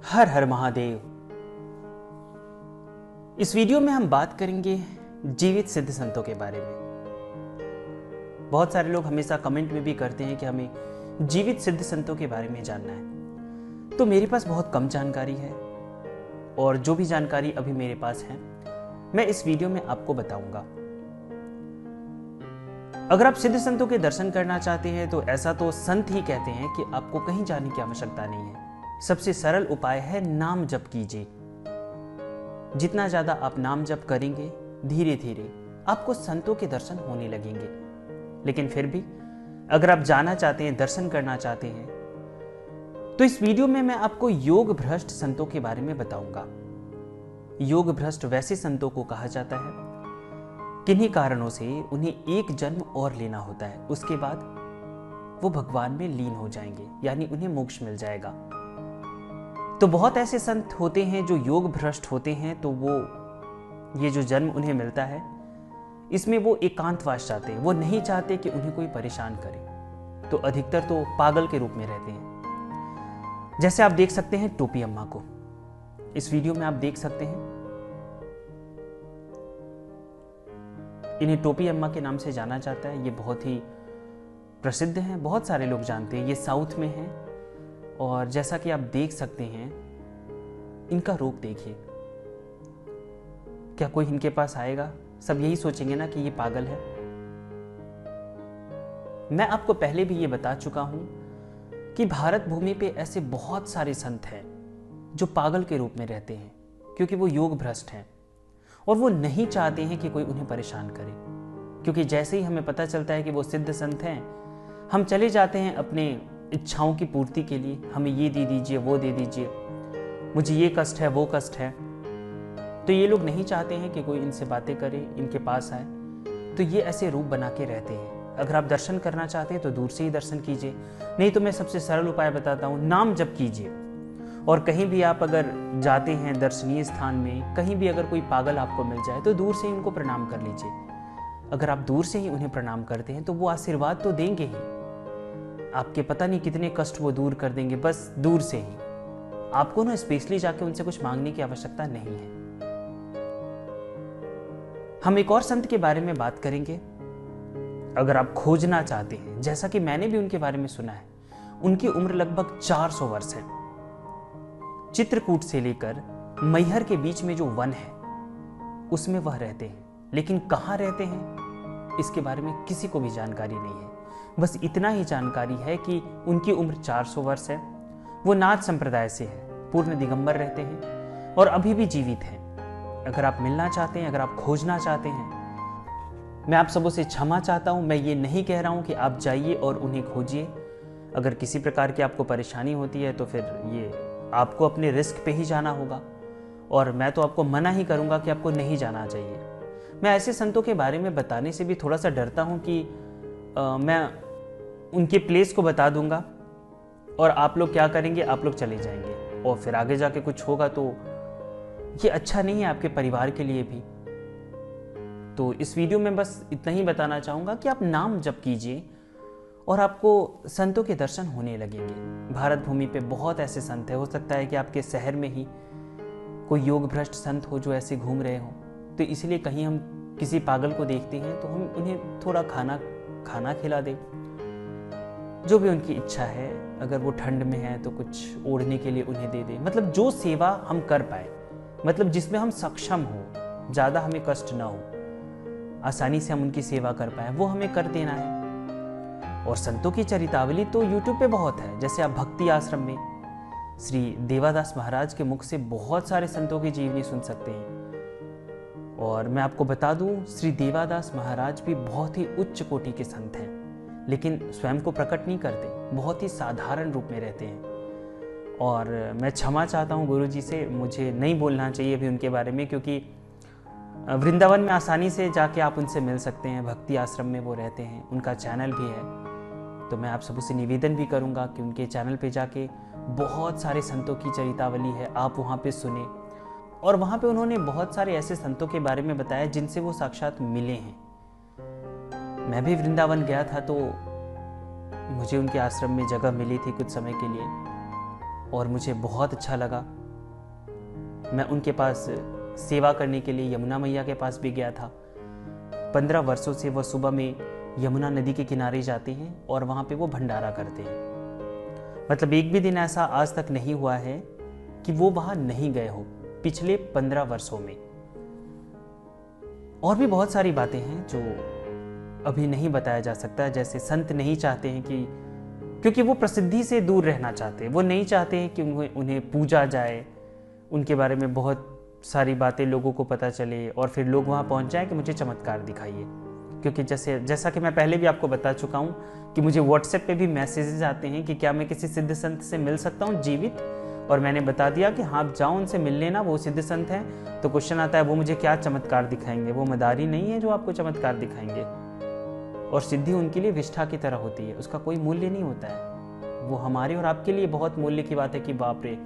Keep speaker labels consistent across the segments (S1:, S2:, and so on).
S1: हर हर महादेव। इस वीडियो में हम बात करेंगे जीवित सिद्ध संतों के बारे में। बहुत सारे लोग हमेशा कमेंट में भी करते हैं कि हमें जीवित सिद्ध संतों के बारे में जानना है। तो मेरे पास बहुत कम जानकारी है और जो भी जानकारी अभी मेरे पास है मैं इस वीडियो में आपको बताऊंगा। अगर आप सिद्ध संतों के दर्शन करना चाहते हैं तो ऐसा तो संत ही कहते हैं कि आपको कहीं जाने की आवश्यकता नहीं है। सबसे सरल उपाय है नाम जप कीजिए। जितना ज्यादा आप नाम जप करेंगे धीरे धीरे आपको संतों के दर्शन होने लगेंगे। लेकिन फिर भी अगर आप जाना चाहते हैं, दर्शन करना चाहते हैं, तो इस वीडियो में मैं आपको योग भ्रष्ट संतों के बारे में बताऊंगा। योग भ्रष्ट वैसे संतों को कहा जाता है किन्हीं कारणों से उन्हें एक जन्म और लेना होता है, उसके बाद वो भगवान में लीन हो जाएंगे, यानी उन्हें मोक्ष मिल जाएगा। तो बहुत ऐसे संत होते हैं जो योग भ्रष्ट होते हैं, तो वो ये जो जन्म उन्हें मिलता है इसमें वो एकांतवास चाहते हैं। वो नहीं चाहते कि उन्हें कोई परेशान करे, तो अधिकतर तो पागल के रूप में रहते हैं। जैसे आप देख सकते हैं टोपी अम्मा को, इस वीडियो में आप देख सकते हैं। इन्हें टोपी अम्मा के नाम से जाना जाता है। ये बहुत ही प्रसिद्ध हैं, बहुत सारे लोग जानते हैं। ये साउथ में है और जैसा कि आप देख सकते हैं इनका रूप देखिए। क्या कोई इनके पास आएगा? सब यही सोचेंगे ना कि ये पागल है। मैं आपको पहले भी ये बता चुका हूं कि भारत भूमि पे ऐसे बहुत सारे संत हैं जो पागल के रूप में रहते हैं, क्योंकि वो योग भ्रष्ट हैं और वो नहीं चाहते हैं कि कोई उन्हें परेशान करे। क्योंकि जैसे ही हमें पता चलता है कि वो सिद्ध संत हैं, हम चले जाते हैं अपने इच्छाओं की पूर्ति के लिए। हमें ये दे दीजिए, वो दे दीजिए, मुझे ये कष्ट है, वो कष्ट है। तो ये लोग नहीं चाहते हैं कि कोई इनसे बातें करे, इनके पास आए। तो ये ऐसे रूप बना के रहते हैं। अगर आप दर्शन करना चाहते हैं तो दूर से ही दर्शन कीजिए, नहीं तो मैं सबसे सरल उपाय बताता हूँ, नाम जप कीजिए। और कहीं भी आप अगर जाते हैं दर्शनीय स्थान में, कहीं भी अगर कोई पागल आपको मिल जाए तो दूर से ही उनको प्रणाम कर लीजिए। अगर आप दूर से ही उन्हें प्रणाम करते हैं तो वो आशीर्वाद तो देंगे ही, आपके पता नहीं कितने कष्ट वो दूर कर देंगे, बस दूर से ही। आपको ना स्पेशली जाके उनसे कुछ मांगने की आवश्यकता नहीं है। हम एक और संत के बारे में बात करेंगे। अगर आप खोजना चाहते हैं, जैसा कि मैंने भी उनके बारे में सुना है, उनकी उम्र लगभग 400 वर्ष है। चित्रकूट से लेकर मैहर के बीच में जो वन है उसमें वह रहते हैं। लेकिन कहाँ रहते हैं इसके बारे में किसी को भी जानकारी नहीं है। बस इतना ही जानकारी है कि उनकी उम्र 400 वर्ष है। वो नाथ संप्रदाय से है, पूर्ण दिगंबर रहते हैं और अभी भी जीवित हैं। अगर आप मिलना चाहते हैं, अगर आप खोजना चाहते हैं, मैं आप सबों से क्षमा चाहता हूं। मैं ये नहीं कह रहा हूं कि आप जाइए और उन्हें खोजिए। अगर किसी प्रकार की आपको परेशानी होती है तो फिर ये आपको अपने रिस्क पे ही जाना होगा, और मैं तो आपको मना ही करूंगा कि आपको नहीं जाना चाहिए। मैं ऐसे संतों के बारे में बताने से भी थोड़ा सा डरता हूं कि मैं उनके प्लेस को बता दूंगा और आप लोग क्या करेंगे, आप लोग चले जाएंगे और फिर आगे जाके कुछ होगा तो ये अच्छा नहीं है आपके परिवार के लिए भी। तो इस वीडियो में बस इतना ही बताना चाहूंगा कि आप नाम जप कीजिए और आपको संतों के दर्शन होने लगेंगे। भारत भूमि पे बहुत ऐसे संत हैं, हो सकता है कि आपके शहर में ही कोई योग भ्रष्ट संत हो जो ऐसे घूम रहे हो। तो इसलिए कहीं हम किसी पागल को देखते हैं तो हम उन्हें थोड़ा खाना खिला दें, जो भी उनकी इच्छा है। अगर वो ठंड में है तो कुछ ओढ़ने के लिए उन्हें दे दें। मतलब जो सेवा हम कर पाए, मतलब जिसमें हम सक्षम हो, ज़्यादा हमें कष्ट ना हो, आसानी से हम उनकी सेवा कर पाए, वो हमें कर देना है। और संतों की चरितावली तो YouTube पे बहुत है। जैसे आप भक्ति आश्रम में श्री देवादास महाराज के मुख से बहुत सारे संतों की जीवनी सुन सकते हैं। और मैं आपको बता दूं, श्री देवादास महाराज भी बहुत ही उच्च कोटि के संत हैं, लेकिन स्वयं को प्रकट नहीं करते, बहुत ही साधारण रूप में रहते हैं। और मैं क्षमा चाहता हूँ गुरु जी से, मुझे नहीं बोलना चाहिए अभी उनके बारे में, क्योंकि वृंदावन में आसानी से जाके आप उनसे मिल सकते हैं। भक्ति आश्रम में वो रहते हैं, उनका चैनल भी है। तो मैं आप सबसे निवेदन भी करूँगा कि उनके चैनल पे जाके बहुत सारे संतों की चरितावली है, आप वहाँ पे सुने। और वहाँ पे उन्होंने बहुत सारे ऐसे संतों के बारे में बताया जिनसे वो साक्षात मिले हैं। मैं भी वृंदावन गया था तो मुझे उनके आश्रम में जगह मिली थी कुछ समय के लिए। और मुझे बहुत अच्छा लगा। मैं उनके पास सेवा करने के लिए यमुना मैया के पास भी गया था। 15 वर्षों से वो सुबह में यमुना नदी के किनारे जाते हैं और वहाँ पे वो भंडारा करते हैं। मतलब एक भी दिन ऐसा आज तक नहीं हुआ है कि वो वहाँ नहीं गए हो पिछले 15 वर्षों में। और भी बहुत सारी बातें हैं जो अभी नहीं बताया जा सकता, जैसे संत नहीं चाहते हैं कि, क्योंकि वो प्रसिद्धि से दूर रहना चाहते हैं, वो नहीं चाहते हैं कि उन्हें पूजा जाए, उनके बारे में बहुत सारी बातें लोगों को पता चले और फिर लोग वहाँ पहुँच जाए कि मुझे चमत्कार दिखाइए। क्योंकि जैसा कि मैं पहले भी आपको बता चुका हूँ कि मुझे व्हाट्सएप पे भी मैसेजेस आते हैं कि क्या मैं किसी सिद्ध संत से मिल सकता हूँ जीवित, और मैंने बता दिया कि हाँ आप जाओ उनसे मिल लेना, वो सिद्ध संत हैं। तो क्वेश्चन आता है वो मुझे क्या चमत्कार दिखाएंगे? वो मदारी नहीं है जो आपको चमत्कार दिखाएंगे। और सिद्धि उनके लिए विष्ठा की तरह होती है, उसका कोई मूल्य नहीं होता है। वो हमारे और आपके लिए बहुत मूल्य की बात है कि बाप रे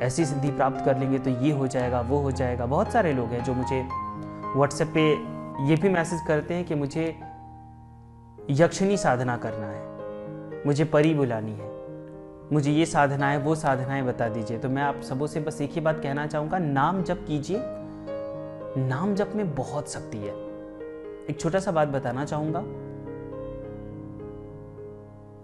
S1: ऐसी सिद्धि प्राप्त कर लेंगे तो ये हो जाएगा, वो हो जाएगा। बहुत सारे लोग हैं जो मुझे व्हाट्सएप पे ये भी मैसेज करते हैं कि मुझे यक्षिणी साधना करना है, मुझे परी बुलानी है, मुझे ये साधना है, वो साधनाएं बता दीजिए। तो मैं आप सबों से बस एक ही बात कहना चाहूँगा, नाम जप कीजिए। नाम जप में बहुत शक्ति है। एक छोटा सा बात बताना चाहूँगा।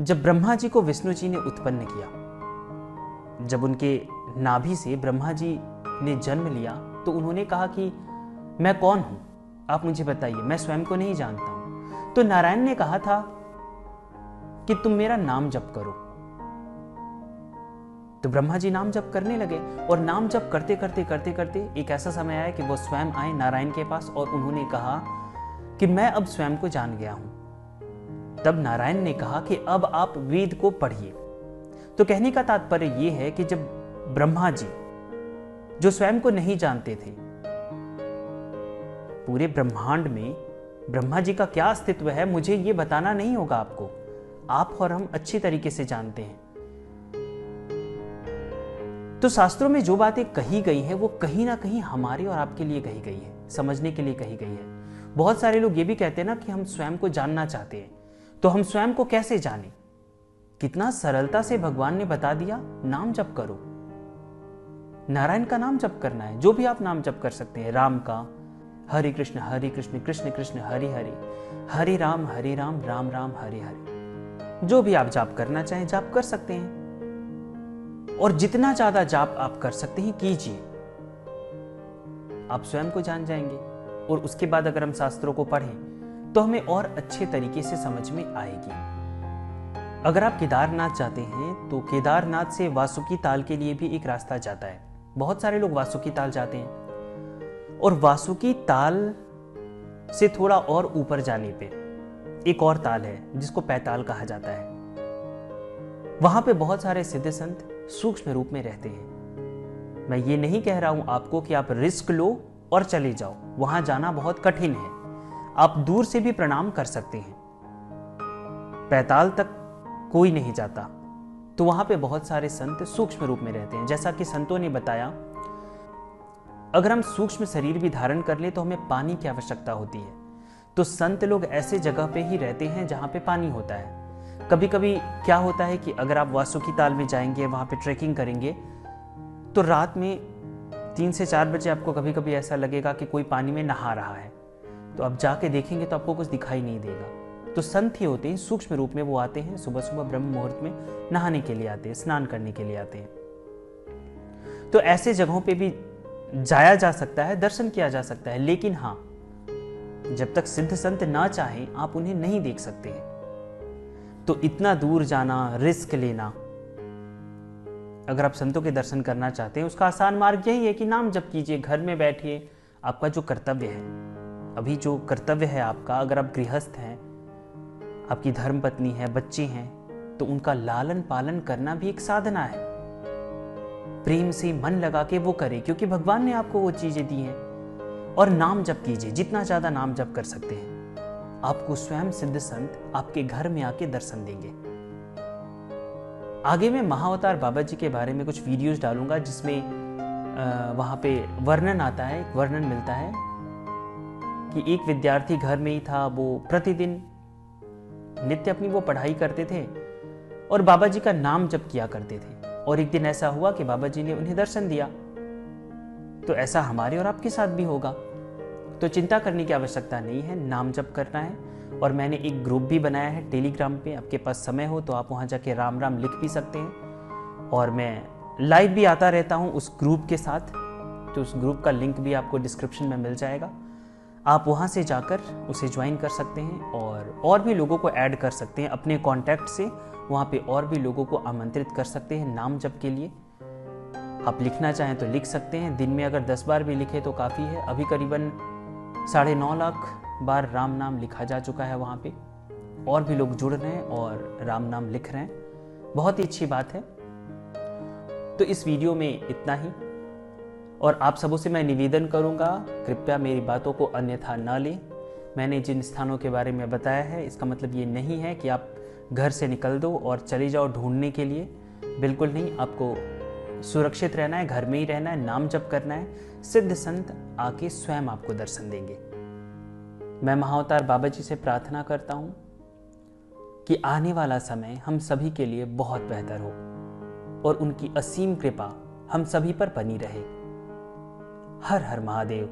S1: जब ब्रह्मा जी को विष्णु जी ने उत्पन्न किया, जब उनके नाभि से ब्रह्मा जी ने जन्म लिया, तो उन्होंने कहा कि मैं कौन हूं, आप मुझे बताइए, मैं स्वयं को नहीं जानता हूं। तो नारायण ने कहा था कि तुम मेरा नाम जप करो। तो ब्रह्मा जी नाम जप करने लगे और नाम जप करते करते करते करते एक ऐसा समय आया कि वो स्वयं आए नारायण के पास और उन्होंने कहा कि मैं अब स्वयं को जान गया हूं। तब नारायण ने कहा कि अब आप वेद को पढ़िए। तो कहने का तात्पर्य यह है कि जब ब्रह्मा जी जो स्वयं को नहीं जानते थे, पूरे ब्रह्मांड में ब्रह्मा जी का क्या अस्तित्व है मुझे ये बताना नहीं होगा आपको, आप और हम अच्छी तरीके से जानते हैं। तो शास्त्रों में जो बातें कही गई हैं वो कहीं ना कहीं हमारे और आपके लिए कही गई है, समझने के लिए कही गई है। बहुत सारे लोग ये भी कहते हैं ना कि हम स्वयं को जानना चाहते हैं, तो हम स्वयं को कैसे जानें? कितना सरलता से भगवान ने बता दिया, नाम जप करो। नारायण का नाम जप करना है, जो भी आप नाम जप कर सकते हैं। राम का हरे कृष्ण कृष्ण कृष्ण हरे हरे, हरे राम राम राम हरे हरे। जो भी आप जाप करना चाहें जाप कर सकते हैं, और जितना ज्यादा जाप आप कर सकते हैं कीजिए, आप स्वयं को जान जाएंगे। और उसके बाद अगर हम शास्त्रों को पढ़ें तो हमें और अच्छे तरीके से समझ में आएगी। अगर आप केदारनाथ जाते हैं तो केदारनाथ से वासुकी ताल के लिए भी एक रास्ता जाता है। बहुत सारे लोग वासुकी ताल जाते हैं, और वासुकी ताल से थोड़ा और ऊपर जाने पे एक और ताल है जिसको पैताल कहा जाता है। वहां पे बहुत सारे सिद्ध संत सूक्ष्म रूप में रहते हैं। मैं ये नहीं कह रहा हूं आपको कि आप रिस्क लो और चले जाओ, वहां जाना बहुत कठिन है। आप दूर से भी प्रणाम कर सकते हैं, पैताल तक कोई नहीं जाता। तो वहां पे बहुत सारे संत सूक्ष्म रूप में रहते हैं। जैसा कि संतों ने बताया, अगर हम सूक्ष्म शरीर भी धारण कर ले तो हमें पानी की आवश्यकता होती है। तो संत लोग ऐसे जगह पे ही रहते हैं जहां पे पानी होता है। कभी कभी क्या होता है कि अगर आप वासुकी ताल में जाएंगे, वहां पे ट्रैकिंग करेंगे, तो रात में 3 से 4 बजे आपको कभी कभी ऐसा लगेगा कि कोई पानी में नहा रहा है। तो आप जाके देखेंगे तो आपको कुछ दिखाई नहीं देगा। तो संत ही होते हैं सूक्ष्म रूप में, वो आते हैं सुबह सुबह ब्रह्म मुहूर्त में नहाने के लिए आते हैं, स्नान करने के लिए आते हैं। तो ऐसे जगहों पे भी जाया जा सकता है, दर्शन किया जा सकता है। लेकिन हाँ, जब तक सिद्ध संत ना चाहें आप उन्हें नहीं देख सकते हैं। तो इतना दूर जाना, रिस्क लेना, अगर आप संतों के दर्शन करना चाहते हैं उसका आसान मार्ग यही है कि नाम जप कीजिए, घर में बैठिए। आपका जो कर्तव्य है, अभी जो कर्तव्य है आपका, अगर आप गृहस्थ हैं, आपकी धर्मपत्नी है, बच्चे हैं, तो उनका लालन पालन करना भी एक साधना है। प्रेम से मन लगा के वो करें, क्योंकि भगवान ने आपको वो चीजें दी हैं। और नाम जप कीजिए, जितना ज्यादा नाम जप कर सकते हैं। आपको स्वयं सिद्ध संत आपके घर में आके दर्शन देंगे। आगे मैं महाअवतार बाबा जी के बारे में कुछ वीडियोस डालूंगा जिसमें वहां पे वर्णन आता है, एक वर्णन मिलता है कि एक विद्यार्थी घर में ही था, वो प्रतिदिन नित्य अपनी वो पढ़ाई करते थे और बाबा जी का नाम जप किया करते थे। और एक दिन ऐसा हुआ कि बाबा जी ने उन्हें दर्शन दिया। तो ऐसा हमारे और आपके साथ भी होगा। तो चिंता करने की आवश्यकता नहीं है, नाम जप करना है। और मैंने एक ग्रुप भी बनाया है टेलीग्राम पे, आपके पास समय हो तो आप वहाँ जाके राम राम लिख भी सकते हैं। और मैं लाइव भी आता रहता हूँ उस ग्रुप के साथ, तो उस ग्रुप का लिंक भी आपको डिस्क्रिप्शन में मिल जाएगा। आप वहाँ से जाकर उसे ज्वाइन कर सकते हैं और भी लोगों को ऐड कर सकते हैं अपने कॉन्टैक्ट से। वहाँ पे और भी लोगों को आमंत्रित कर सकते हैं नाम जप के लिए। आप लिखना चाहें तो लिख सकते हैं, दिन में अगर 10 बार भी लिखे तो काफ़ी है। अभी करीबन 9.5 लाख बार राम नाम लिखा जा चुका है वहाँ पे। और भी लोग जुड़ रहे हैं और राम नाम लिख रहे हैं, बहुत ही अच्छी बात है। तो इस वीडियो में इतना ही, और आप सबों से मैं निवेदन करूंगा, कृपया मेरी बातों को अन्यथा न लें। मैंने जिन स्थानों के बारे में बताया है इसका मतलब ये नहीं है कि आप घर से निकल दो और चले जाओ ढूंढने के लिए, बिल्कुल नहीं। आपको सुरक्षित रहना है, घर में ही रहना है, नाम जप करना है। सिद्ध संत आके स्वयं आपको दर्शन देंगे। मैं महाअवतार बाबा जी से प्रार्थना करता हूँ कि आने वाला समय हम सभी के लिए बहुत बेहतर हो और उनकी असीम कृपा हम सभी पर बनी रहे। हर हर महादेव।